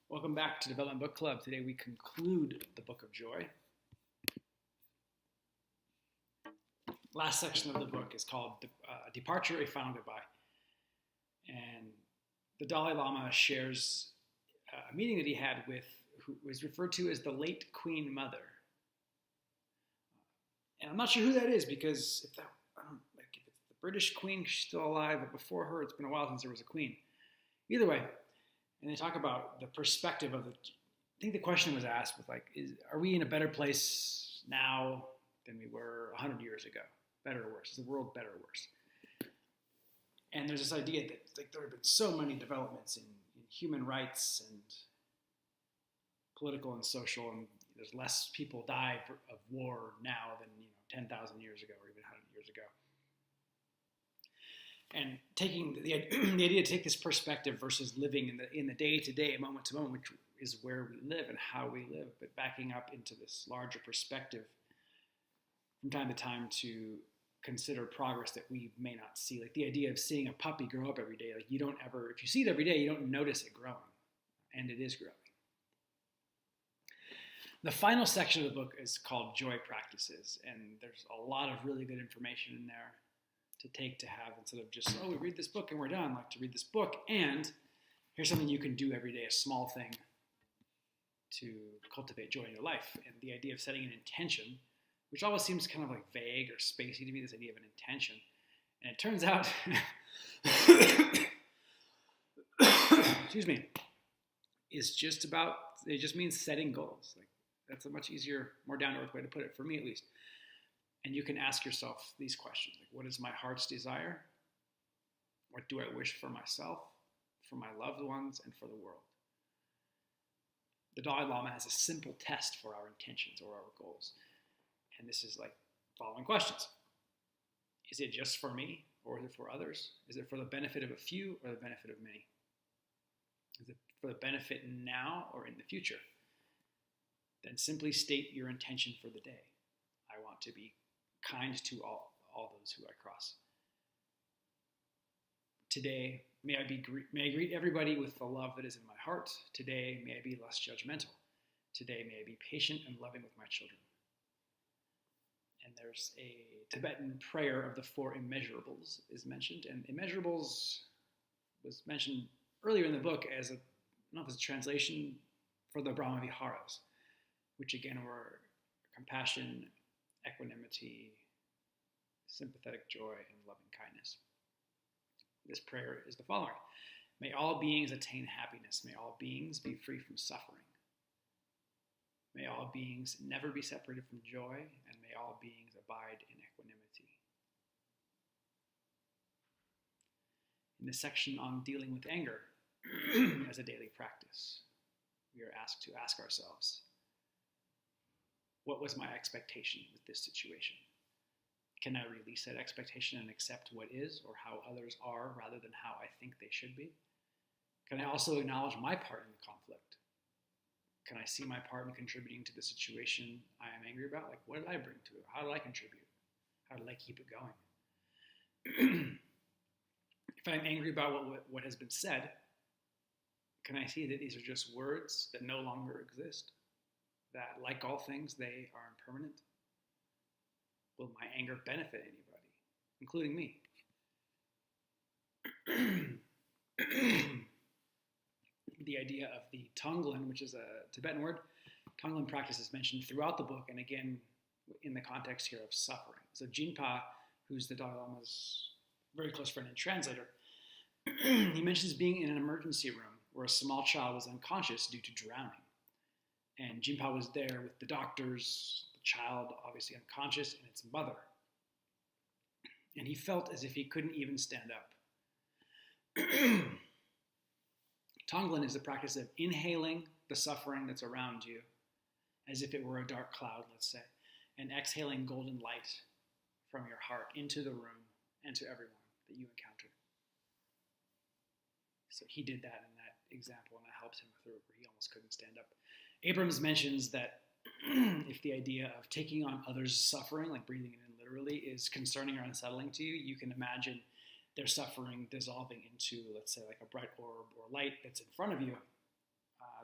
Welcome back to Development Book Club. Today we conclude the Book of Joy. Last section of the book is called Departure, a Final Goodbye. And the Dalai Lama shares a meeting that he had with who was referred to as the late Queen Mother. And I'm not sure who that is because if it's the British Queen, she's still alive, but before her, it's been a while since there was a queen. Either way, and they talk about the perspective of I think the question was asked with are we in a better place now than we were 100 years ago? Better or worse? Is the world better or worse? And there's this idea that there have been so many developments in human rights and political and social, and there's less people die of war now than 10,000 years ago or even 100 years ago. And taking the idea to take this perspective versus living in the day-to-day, moment-to-moment, which is where we live and how we live, but backing up into this larger perspective from time to time to consider progress that we may not see. Like the idea of seeing a puppy grow up every day. Like if you see it every day, you don't notice it growing, and it is growing. The final section of the book is called Joy Practices, and there's a lot of really good information in there to take to have instead of just, we read this book and we're done. Like to read this book, and here's something you can do every day, a small thing to cultivate joy in your life. And the idea of setting an intention, which always seems kind of like vague or spacey to me, this idea of an intention. And it turns out, excuse me, it just means setting goals. Like that's a much easier, more down-to-earth way to put it, for me at least. And you can ask yourself these questions. Like, what is my heart's desire? What do I wish for myself, for my loved ones, and for the world? The Dalai Lama has a simple test for our intentions or our goals. And this is like following questions. Is it just for me or is it for others? Is it for the benefit of a few or the benefit of many? Is it for the benefit now or in the future? Then simply state your intention for the day. I want to be kind to all those who I cross. Today, may I greet everybody with the love that is in my heart. Today, may I be less judgmental. Today, may I be patient and loving with my children. And there's a Tibetan prayer of the Four Immeasurables is mentioned. And Immeasurables was mentioned earlier in the book as a translation for the Brahmaviharas, which again were compassion, equanimity, sympathetic joy, and loving kindness. This prayer is the following. May all beings attain happiness. May all beings be free from suffering. May all beings never be separated from joy, and may all beings abide in equanimity. In this section on dealing with anger as a daily practice, we are asked to ask ourselves, what was my expectation with this situation? Can I release that expectation and accept what is or how others are rather than how I think they should be? Can I also acknowledge my part in the conflict? Can I see my part in contributing to the situation I am angry about? Like, what did I bring to it? How did I contribute? How did I keep it going? If I'm angry about what has been said, can I see that these are just words that no longer exist? That, like all things, they are impermanent? Will my anger benefit anybody, including me? The idea of the Tonglen, which is a Tibetan word, Tonglen practice is mentioned throughout the book, and again, in the context here of suffering. So Jinpa, who's the Dalai Lama's very close friend and translator, he mentions being in an emergency room where a small child was unconscious due to drowning. And Jinpa was there with the doctors, the child obviously unconscious, and its mother. And he felt as if he couldn't even stand up. Tonglen is the practice of inhaling the suffering that's around you as if it were a dark cloud, let's say, and exhaling golden light from your heart into the room and to everyone that you encounter. So he did that in that example, and I helped him through it where he almost couldn't stand up. Abrams mentions that if the idea of taking on others' suffering, like breathing it in literally, is concerning or unsettling to you, you can imagine their suffering dissolving into, let's say, like a bright orb or light that's in front of you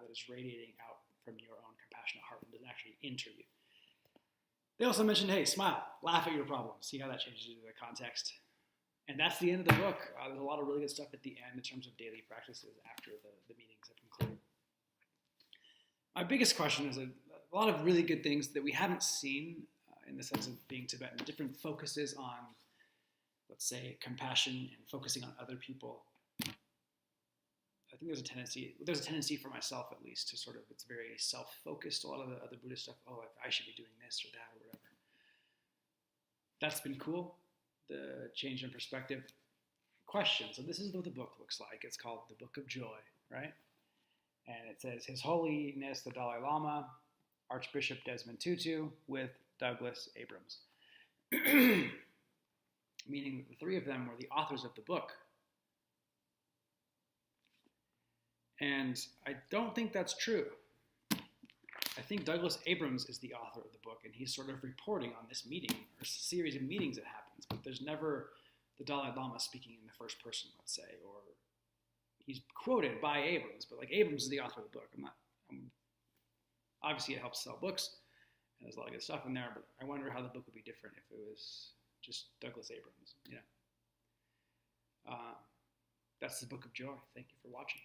that is radiating out from your own compassionate heart and doesn't actually enter you. They also mentioned, hey, smile, laugh at your problems, see how that changes the context. And that's the end of the book. There's a lot of really good stuff at the end in terms of daily practices after the meetings have concluded. My biggest question is a lot of really good things that we haven't seen in the sense of being Tibetan, different focuses on, let's say, compassion and focusing on other people. I think there's a tendency for myself at least to sort of, it's very self-focused, a lot of the other Buddhist stuff, oh, I should be doing this or that or whatever. That's been cool, the change in perspective. Question, so this is what the book looks like. It's called The Book of Joy, right? And it says, His Holiness the Dalai Lama, Archbishop Desmond Tutu with Douglas Abrams. Meaning that the three of them were the authors of the book. And I don't think that's true. I think Douglas Abrams is the author of the book, and he's sort of reporting on this meeting, or series of meetings that happens, but there's never the Dalai Lama speaking in the first person, let's say, or he's quoted by Abrams, but like Abrams is the author of the book. Obviously it helps sell books, and there's a lot of good stuff in there, but I wonder how the book would be different if it was just Douglas Abrams, you know. That's The Book of Joy. Thank you for watching.